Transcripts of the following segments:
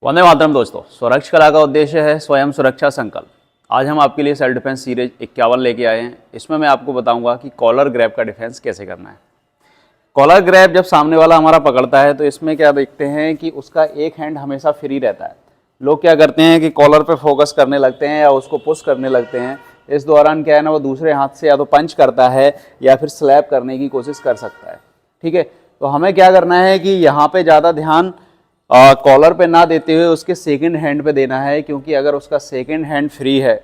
वंदे मातरम दोस्तों, स्वरक्ष कला का उद्देश्य है स्वयं सुरक्षा संकल्प। आज हम आपके लिए सेल्फ डिफेंस सीरीज 51 लेके आए हैं। इसमें मैं आपको बताऊंगा कि कॉलर ग्रैब का डिफेंस कैसे करना है। कॉलर ग्रैब जब सामने वाला हमारा पकड़ता है तो इसमें क्या देखते हैं कि उसका एक हैंड हमेशा फ्री रहता है। लोग क्या करते हैं कि कॉलर पे फोकस करने लगते हैं या उसको पुश करने लगते हैं। इस दौरान क्या है ना, वो दूसरे हाथ से या तो पंच करता है या फिर स्लैप करने की कोशिश कर सकता है। ठीक है, तो हमें क्या करना है कि यहाँ पे ज़्यादा ध्यान कॉलर पे ना देते हुए उसके सेकंड हैंड पे देना है, क्योंकि अगर उसका सेकंड हैंड फ्री है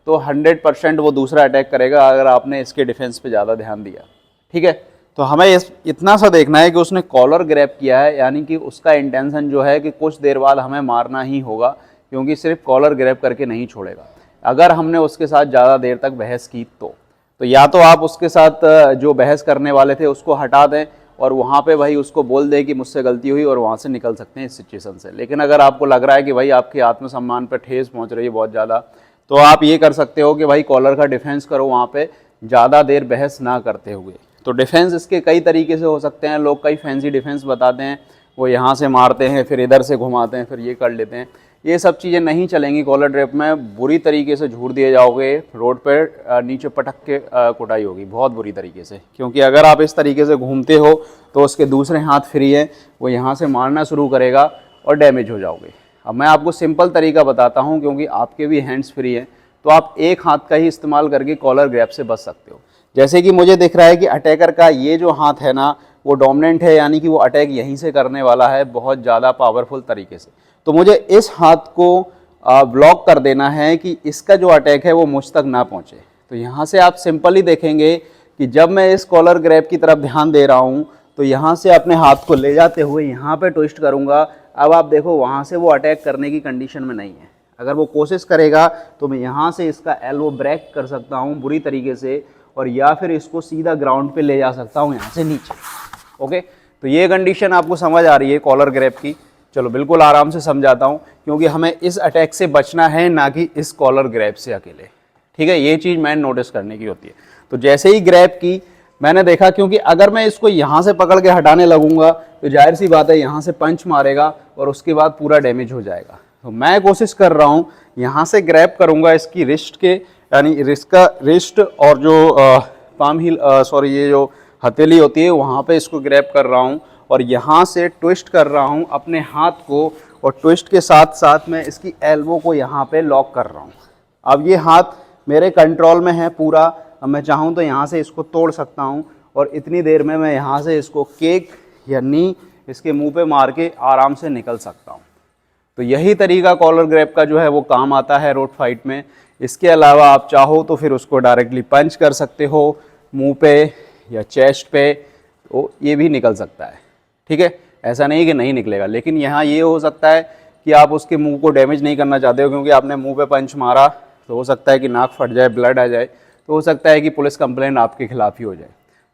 तो 100% वो दूसरा अटैक करेगा अगर आपने इसके डिफेंस पे ज़्यादा ध्यान दिया। ठीक है, तो हमें इतना सा देखना है कि उसने कॉलर ग्रैब किया है, यानी कि उसका इंटेंशन जो है कि कुछ देर बाद हमें मारना ही होगा, क्योंकि सिर्फ कॉलर ग्रैब करके नहीं छोड़ेगा। अगर हमने उसके साथ ज़्यादा देर तक बहस की तो या तो आप उसके साथ जो बहस करने वाले थे उसको हटा दें और वहाँ पे भाई उसको बोल दे कि मुझसे गलती हुई और वहाँ से निकल सकते हैं इस सिचुएशन से। लेकिन अगर आपको लग रहा है कि भाई आपके आत्मसम्मान पर ठेस पहुँच रही है बहुत ज़्यादा, तो आप ये कर सकते हो कि भाई कॉलर का डिफेंस करो वहाँ पे ज़्यादा देर बहस ना करते हुए। तो डिफेंस इसके कई तरीके से हो सकते हैं। लोग कई फैंसी डिफेंस बताते हैं, वो यहाँ से मारते हैं फिर इधर से घुमाते हैं फिर ये कर लेते हैं। ये सब चीज़ें नहीं चलेंगी कॉलर ड्रैप में। बुरी तरीके से झूठ दिए जाओगे, रोड पर नीचे पटक के कुटाई होगी बहुत बुरी तरीके से। क्योंकि अगर आप इस तरीके से घूमते हो तो उसके दूसरे हाथ फ्री है, वो यहाँ से मारना शुरू करेगा और डैमेज हो जाओगे। अब मैं आपको सिंपल तरीका बताता हूँ, क्योंकि आपके भी हैंड्स फ्री हैं, तो आप एक हाथ का ही इस्तेमाल करके कॉलर ग्रैब से बच सकते हो। जैसे कि मुझे दिख रहा है कि अटैकर का ये जो हाथ है ना वो डोमिनेंट है, यानी कि वो अटैक यहीं से करने वाला है बहुत ज़्यादा पावरफुल तरीके से। तो मुझे इस हाथ को ब्लॉक कर देना है कि इसका जो अटैक है वो मुझ तक ना पहुँचे। तो यहाँ से आप सिंपली देखेंगे कि जब मैं इस कॉलर ग्रैब की तरफ ध्यान दे रहा हूँ तो यहाँ से अपने हाथ को ले जाते हुए यहाँ पे ट्विस्ट करूँगा। अब आप देखो वहाँ से वो अटैक करने की कंडीशन में नहीं है। अगर वो कोशिश करेगा तो मैं यहाँ से इसका एल्बो ब्रेक कर सकता हूँ बुरी तरीके से, और या फिर इसको सीधा ग्राउंड पे ले जा सकता हूँ यहाँ से नीचे। ओके, तो ये कंडीशन आपको समझ आ रही है कॉलर ग्रैब की। चलो बिल्कुल आराम से समझाता हूँ, क्योंकि हमें इस अटैक से बचना है ना कि इस कॉलर ग्रैब से अकेले। ठीक है, ये चीज़ मैंने नोटिस करने की होती है। तो जैसे ही ग्रैब की मैंने देखा, क्योंकि अगर मैं इसको यहाँ से पकड़ के हटाने लगूंगा तो जाहिर सी बात है यहाँ से पंच मारेगा और उसके बाद पूरा डैमेज हो जाएगा। तो मैं कोशिश कर रहा हूँ यहाँ से ग्रैब करूँगा इसकी रिस्ट के, यानी रिस्ट और जो पाम हिल ये जो हथेली होती है वहाँ पे इसको ग्रैब कर रहा हूँ और यहाँ से ट्विस्ट कर रहा हूँ अपने हाथ को, और ट्विस्ट के साथ साथ मैं इसकी एल्बो को यहाँ पे लॉक कर रहा हूँ। अब ये हाथ मेरे कंट्रोल में है पूरा। अब मैं चाहूँ तो यहाँ से इसको तोड़ सकता हूँ और इतनी देर में मैं यहाँ से इसको केक या नी इसके मुंह पे मार के आराम से निकल सकता हूँ। तो यही तरीका कॉलर ग्रैब का जो है वो काम आता है रोड फाइट में। इसके अलावा आप चाहो तो फिर उसको डायरेक्टली पंच कर सकते हो मुंह पे या चेस्ट पे, तो ये भी निकल सकता है। ठीक है, ऐसा नहीं कि नहीं निकलेगा, लेकिन यहाँ ये हो सकता है कि आप उसके मुंह को डैमेज नहीं करना चाहते हो, क्योंकि आपने मुंह पे पंच मारा तो हो सकता है कि नाक फट जाए, ब्लड आ जाए, तो हो सकता है कि पुलिस कंप्लेंट आपके खिलाफ ही हो जाए।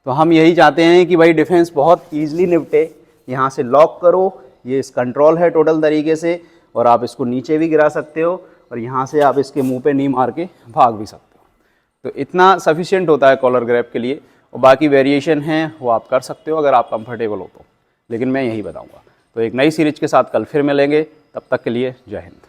तो हम यही चाहते हैं कि भाई डिफेंस बहुत ईजिली निपटे। यहाँ से लॉक करो, ये इस कंट्रोल है टोटल तरीके से, और आप इसको नीचे भी गिरा सकते हो और यहाँ से आप इसके मुंह पे नी मार के भाग भी सकते हो। तो इतना सफिशिएंट होता है कॉलर ग्रैब के लिए, और बाकी वेरिएशन हैं वो आप कर सकते हो अगर आप कंफर्टेबल हो तो, लेकिन मैं यही बताऊंगा। तो एक नई सीरीज के साथ कल फिर मिलेंगे, तब तक के लिए जय हिंद।